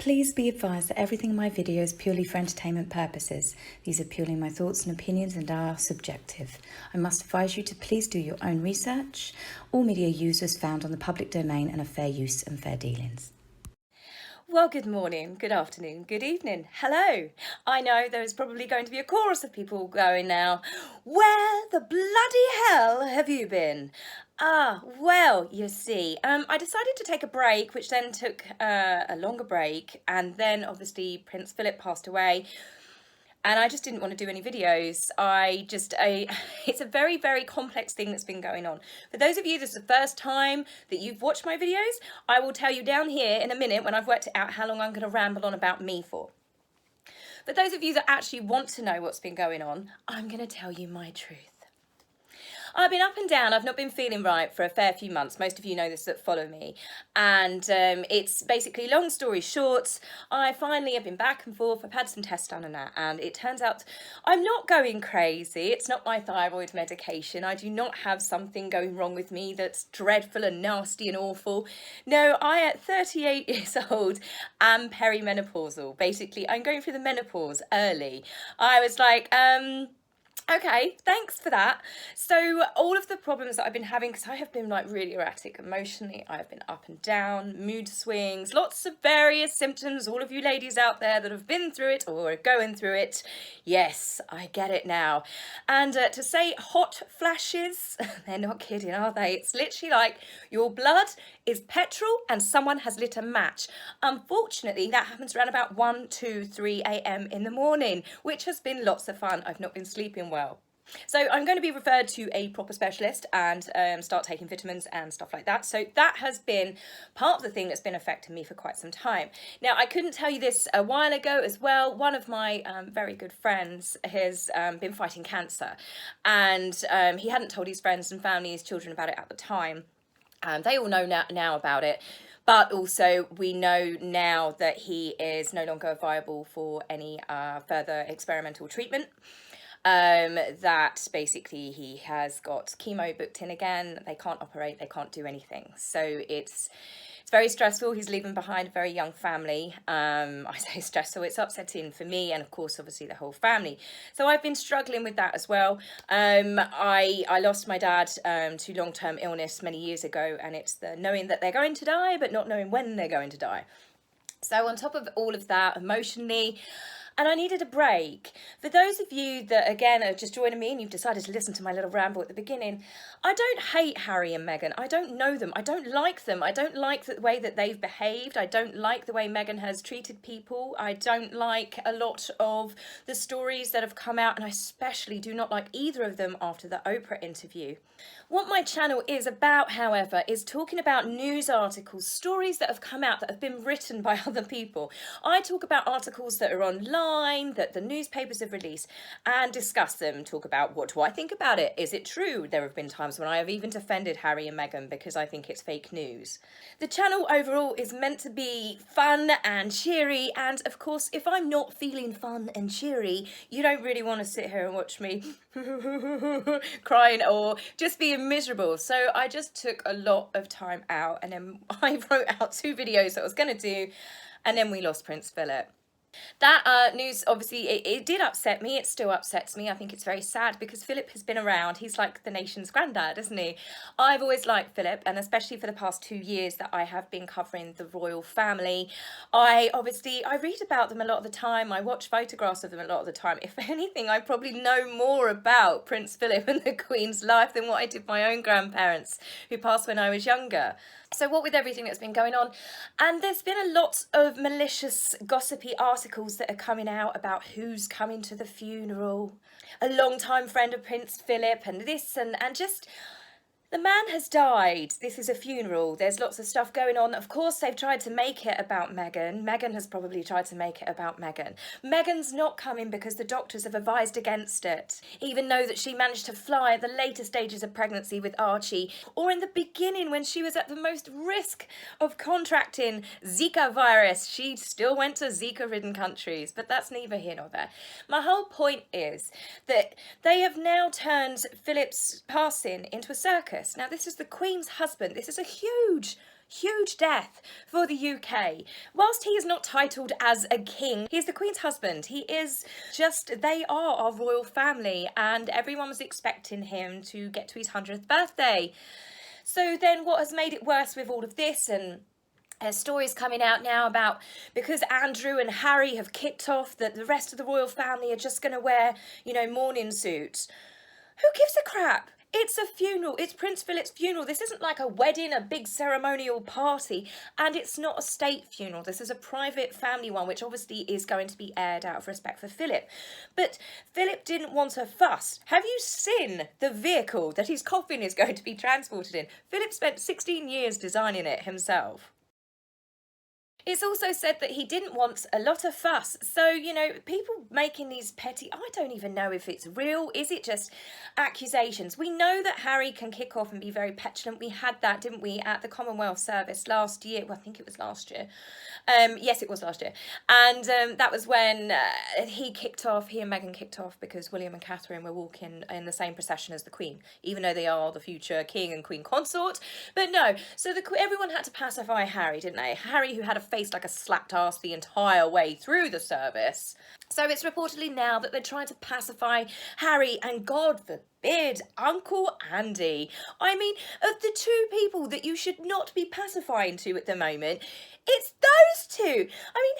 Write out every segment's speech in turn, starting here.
Please be advised that everything in my video is purely for entertainment purposes. These are purely my thoughts and opinions and are subjective. I must advise you to please do your own research. All media users found on the public domain and are fair use and fair dealings. Well, good morning, good afternoon, good evening. Hello. I know there's probably going to be a chorus of people going now, where the bloody hell have you been? Well, you see, I decided to take a break, which then took a longer break, and then obviously Prince Philip passed away. And I just didn't want to do any videos. It's a very, very complex thing that's been going on. For those of you, this is the first time that you've watched my videos, I will tell you down here in a minute when I've worked it out how long I'm going to ramble on about me for. For those of you that actually want to know what's been going on, I'm going to tell you my truth. I've been up and down. I've not been feeling right for a fair few months. Most of you know this that follow me. And it's basically, long story short, I finally have been back and forth. I've had some tests done and that. And it turns out I'm not going crazy. It's not my thyroid medication. I do not have something going wrong with me that's dreadful and nasty and awful. No, I, at 38 years old, am perimenopausal. Basically, I'm going through the menopause early. I was like, okay, thanks for that. So all of the problems that I've been having, because I have been like really erratic emotionally, I have been up and down, mood swings, lots of various symptoms. All of you ladies out there that have been through it or are going through it, yes, I get it now. And to say hot flashes, they're not kidding, are they? It's literally like your blood is petrol and someone has lit a match. Unfortunately, that happens around about 1, 2, 3 a.m. in the morning, which has been lots of fun. I've not been sleeping well. So I'm going to be referred to a proper specialist and start taking vitamins and stuff like that. So that has been part of the thing that's been affecting me for quite some time. Now, I couldn't tell you this a while ago as well. One of my very good friends has been fighting cancer, and he hadn't told his friends and family, his children about it at the time. They all know now about it. But also we know now that he is no longer viable for any further experimental treatment. That basically he has got chemo booked in again. They can't operate, they can't do anything. So it's very stressful. He's leaving behind a very young family. I say stressful, it's upsetting for me and of course obviously the whole family. So I've been struggling with that as well. I lost my dad to long-term illness many years ago, and it's the knowing that they're going to die but not knowing when they're going to die. So on top of all of that, emotionally, and I needed a break. For those of you that, again, are just joining me and you've decided to listen to my little ramble at the beginning, I don't hate Harry and Meghan. I don't know them. I don't like them. I don't like the way that they've behaved. I don't like the way Meghan has treated people. I don't like a lot of the stories that have come out, and I especially do not like either of them after the Oprah interview. What my channel is about, however, is talking about news articles, stories that have come out that have been written by other people. I talk about articles that are online, that the newspapers have released, and discuss them, talk about what do I think about it. Is it true? There have been times when I have even defended Harry and Meghan because I think it's fake news. The channel overall is meant to be fun and cheery, and of course, if I'm not feeling fun and cheery, you don't really want to sit here and watch me crying or just being miserable. So I just took a lot of time out, and then I wrote out 2 videos that I was going to do, and then we lost Prince Philip. That news, obviously, it did upset me. It still upsets me. I think it's very sad because Philip has been around. He's like the nation's granddad, isn't he? I've always liked Philip, and especially for the past 2 years that I have been covering the royal family. I read about them a lot of the time. I watch photographs of them a lot of the time. If anything, I probably know more about Prince Philip and the Queen's life than what I did my own grandparents who passed when I was younger. So what with everything that's been going on, and there's been a lot of malicious gossipy articles that are coming out about who's coming to the funeral, a long-time friend of Prince Philip and this and just... The man has died. This is a funeral. There's lots of stuff going on. Of course, they've tried to make it about Meghan. Meghan has probably tried to make it about Meghan. Meghan's not coming because the doctors have advised against it, even though that she managed to fly at the later stages of pregnancy with Archie, or in the beginning when she was at the most risk of contracting Zika virus. She still went to Zika-ridden countries, but that's neither here nor there. My whole point is that they have now turned Philip's passing into a circus. Now, this is the Queen's husband. This is a huge, Huge death for the UK. Whilst he is not titled as a king, he is the Queen's husband. He is just, they are our royal family, and everyone was expecting him to get to his 100th birthday. So then what has made it worse with all of this, and there's stories coming out now about, because Andrew and Harry have kicked off, that the rest of the royal family are just going to wear, you know, mourning suits. Who gives a crap? It's a funeral. It's Prince Philip's funeral. This isn't like a wedding, a big ceremonial party, and it's not a state funeral. This is a private family one, which obviously is going to be aired out of respect for Philip. But Philip didn't want a fuss. Have you seen the vehicle that his coffin is going to be transported in? Philip spent 16 years designing it himself. It's also said that he didn't want a lot of fuss. So, you know, people making these petty, I don't even know if it's real. Is it just accusations? We know that Harry can kick off and be very petulant. We had that, didn't we, at the Commonwealth Service last year. Well, I think it was last year. Yes, it was last year. And that was when he and Meghan kicked off, because William and Catherine were walking in the same procession as the Queen, even though they are the future King and Queen consort. But no, so everyone had to pacify Harry, didn't they? Harry, who had a face like a slapped ass the entire way through the service. So it's reportedly now that they're trying to pacify Harry and, God forbid, Uncle Andy. I mean, of the two people that you should not be pacifying to at the moment, it's those two. I mean,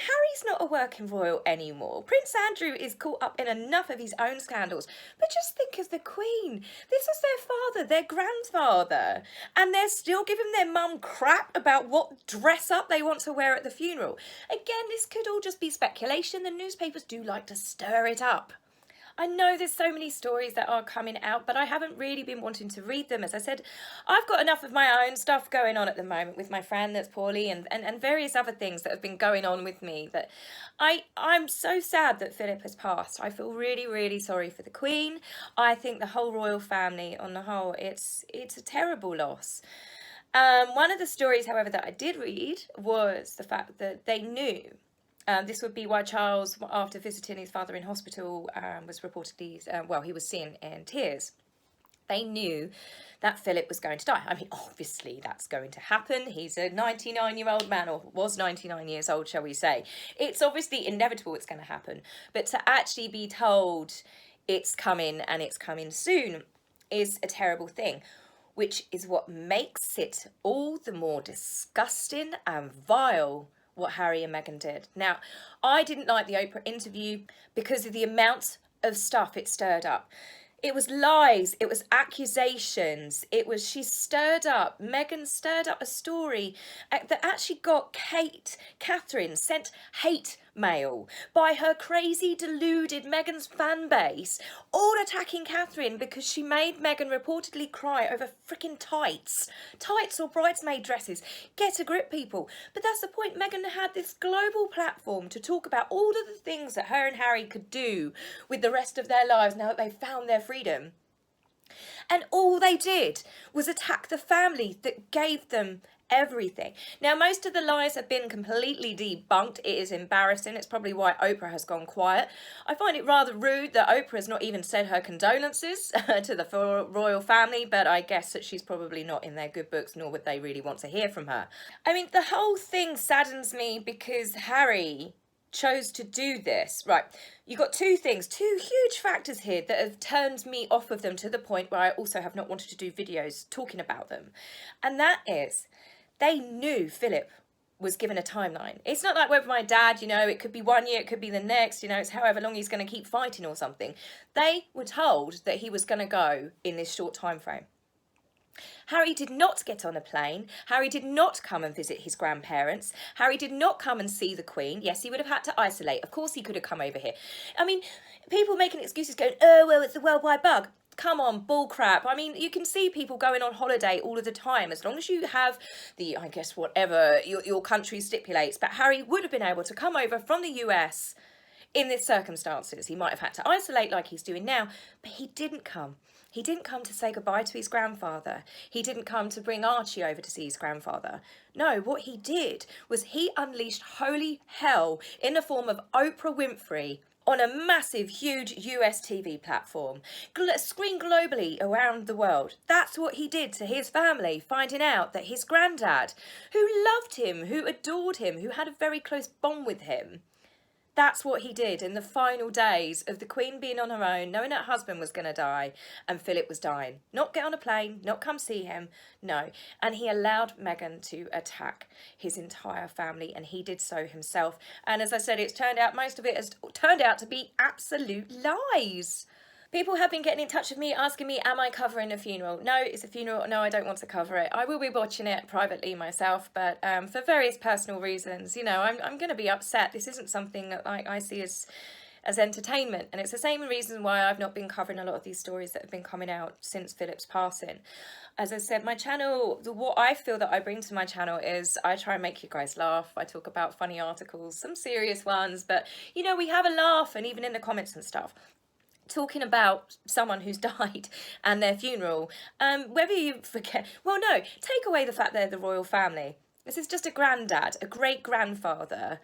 Harry's not a working royal anymore. Prince Andrew is caught up in enough of his own scandals. But just think of the Queen. This was their father, their grandfather. And they're still giving their mum crap about what dress up they want to wear at the funeral. Again, this could all just be speculation. The newspapers do like to stir it up. I know there's so many stories that are coming out, but I haven't really been wanting to read them. As I said, I've got enough of my own stuff going on at the moment with my friend that's poorly, and various other things that have been going on with me, that I'm so sad that Philip has passed. I feel really, really sorry for the Queen. I think the whole royal family on the whole, it's a terrible loss. One of the stories, however, that I did read was the fact that they knew. This would be why Charles, after visiting his father in hospital, was reportedly, he was seen in tears. They knew that Philip was going to die. I mean, obviously that's going to happen. He's a 99-year-old man, or was 99 years old, shall we say. It's obviously inevitable it's going to happen. But to actually be told it's coming and it's coming soon is a terrible thing, which is what makes it all the more disgusting and vile what Harry and Meghan did. Now, I didn't like the Oprah interview because of the amount of stuff it stirred up. It was lies, it was accusations, Meghan stirred up a story that actually got Catherine sent hate mail by her crazy, deluded Meghan's fan base, all attacking Catherine because she made Meghan reportedly cry over freaking tights or bridesmaid dresses. Get a grip, people. But that's the point. Meghan had this global platform to talk about all of the things that her and Harry could do with the rest of their lives now that they found their freedom. And all they did was attack the family that gave them everything. Now, most of the lies have been completely debunked. It is embarrassing. It's probably why Oprah has gone quiet. I find it rather rude that Oprah has not even said her condolences to the royal family, but I guess that she's probably not in their good books, nor would they really want to hear from her. I mean, the whole thing saddens me because Harry chose to do this. Right, you've got two huge factors here that have turned me off of them to the point where I also have not wanted to do videos talking about them. And that is, they knew Philip was given a timeline. It's not like with my dad, it could be 1 year, it could be the next, it's however long he's going to keep fighting or something. They were told that he was going to go in this short time frame. Harry did not get on a plane. Harry did not come and visit his grandparents. Harry did not come and see the Queen. Yes, he would have had to isolate. Of course he could have come over here. I mean, people making excuses going, oh, well, it's a worldwide bug. Come on, bull crap. I mean, you can see people going on holiday all of the time, as long as you have the, I guess, whatever your country stipulates. But Harry would have been able to come over from the US in these circumstances. He might have had to isolate like he's doing now, but he didn't come. He didn't come to say goodbye to his grandfather. He didn't come to bring Archie over to see his grandfather. No, what he did was he unleashed holy hell in the form of Oprah Winfrey on a massive, huge US TV platform, screened globally around the world. That's what he did to his family, finding out that his granddad, who loved him, who adored him, who had a very close bond with him, that's what he did in the final days of the Queen being on her own, knowing her husband was going to die and Philip was dying. Not get on a plane, not come see him, no. And he allowed Meghan to attack his entire family, and he did so himself. And as I said, it's turned out, most of it has turned out to be absolute lies. People have been getting in touch with me asking me, am I covering a funeral? No, it's a funeral. No, I don't want to cover it. I will be watching it privately myself, but for various personal reasons, you know, I'm going to be upset. This isn't something that I see as entertainment. And it's the same reason why I've not been covering a lot of these stories that have been coming out since Philip's passing. As I said, my channel, what I feel that I bring to my channel is I try and make you guys laugh. I talk about funny articles, some serious ones, but, you know, we have a laugh, and even in the comments and stuff. Talking about someone who's died and their funeral, whether you forget, well, no, take away the fact they're the royal family. This is just a granddad, a great-grandfather,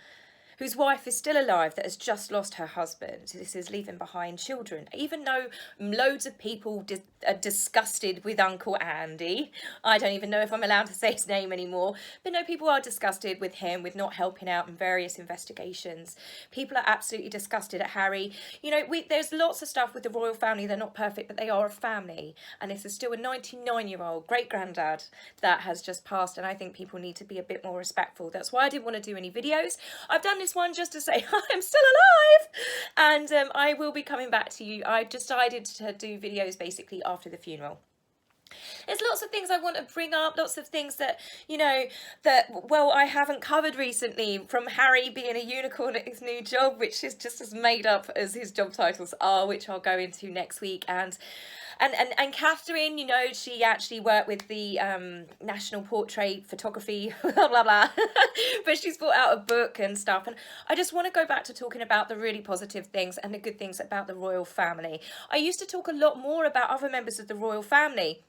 whose wife is still alive, that has just lost her husband. This is leaving behind children. Even though loads of people are disgusted with Uncle Andy, I don't even know if I'm allowed to say his name anymore, but no, people are disgusted with him, with not helping out in various investigations. People are absolutely disgusted at Harry. You know, there's lots of stuff with the royal family. They're not perfect, but they are a family. And this is still a 99-year-old great-granddad that has just passed, and I think people need to be a bit more respectful. That's why I didn't want to do any videos. I've done this one just to say I'm still alive, and I will be coming back to you. I've decided to do videos basically after the funeral. There's lots of things I want to bring up, lots of things that, you know, that, well, I haven't covered recently, from Harry being a unicorn at his new job, which is just as made up as his job titles are, which I'll go into next week, and Catherine, you know, she actually worked with the National Portrait Photography, blah, blah, blah, but she's brought out a book and stuff, and I just want to go back to talking about the really positive things and the good things about the royal family. I used to talk a lot more about other members of the royal family,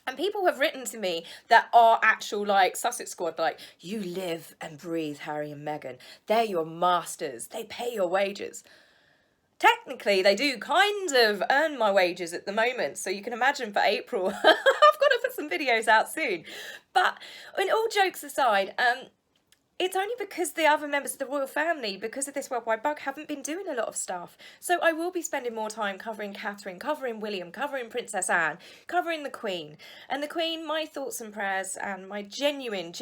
and people have written to me that are actual, like, Sussex Squad, like, you live and breathe Harry and Meghan. They're your masters. They pay your wages. Technically, they do kind of earn my wages at the moment, so you can imagine for April, I've got to put some videos out soon. But in all jokes aside, it's only because the other members of the royal family, because of this worldwide bug, haven't been doing a lot of stuff. So I will be spending more time covering Catherine, covering William, covering Princess Anne, covering the Queen. And the Queen, my thoughts and prayers, and my genuine,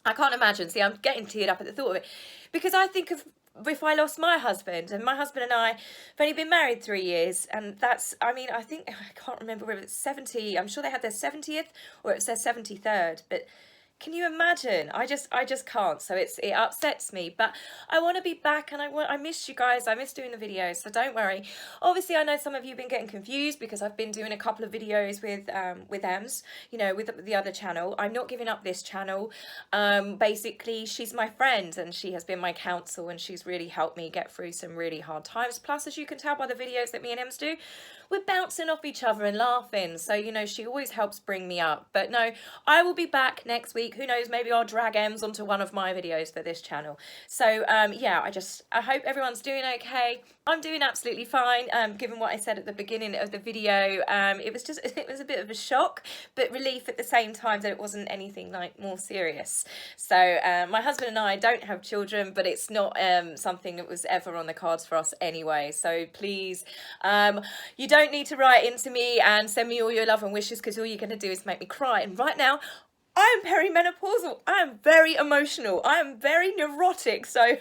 I can't imagine, see, I'm getting teared up at the thought of it, because I think of if I lost my husband, and my husband and I have only been married 3 years, and that's, I mean, I think, I can't remember whether it's 70, I'm sure they had their 70th, or it's their 73rd, but can you imagine? I just can't. So it upsets me, but I want to be back, and I miss you guys. I miss doing the videos, so don't worry. Obviously, I know some of you have been getting confused because I've been doing a couple of videos with Ems, you know, with the other channel. I'm not giving up this channel. Basically, she's my friend, and she has been my counsel, and she's really helped me get through some really hard times. Plus, as you can tell by the videos that me and Ems do, we're bouncing off each other and laughing. So, you know, she always helps bring me up. But no, I will be back next week. Who knows, maybe I'll drag Ems onto one of my videos for this channel. So, yeah, I hope everyone's doing okay. I'm doing absolutely fine, given what I said at the beginning of the video. It was a bit of a shock, but relief at the same time that it wasn't anything like more serious. So, my husband and I don't have children, but it's not something that was ever on the cards for us anyway. So please, you don't need to write into me and send me all your love and wishes, because all you're going to do is make me cry. And right now, I am perimenopausal. I am very emotional. I am very neurotic. So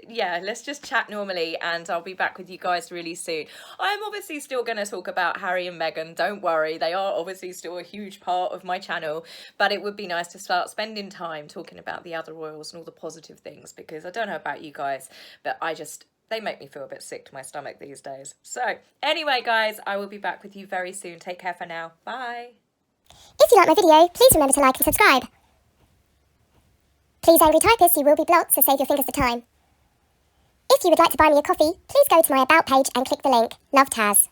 yeah, let's just chat normally, and I'll be back with you guys really soon. I am obviously still going to talk about Harry and Meghan. Don't worry. They are obviously still a huge part of my channel, but it would be nice to start spending time talking about the other royals and all the positive things, because I don't know about you guys, but they make me feel a bit sick to my stomach these days. So anyway, guys, I will be back with you very soon. Take care for now. Bye. If you like my video, please remember to like and subscribe. Please, angry typists, you will be blocked, so save your fingers the time. If you would like to buy me a coffee, please go to my About page and click the link. Love, Taz.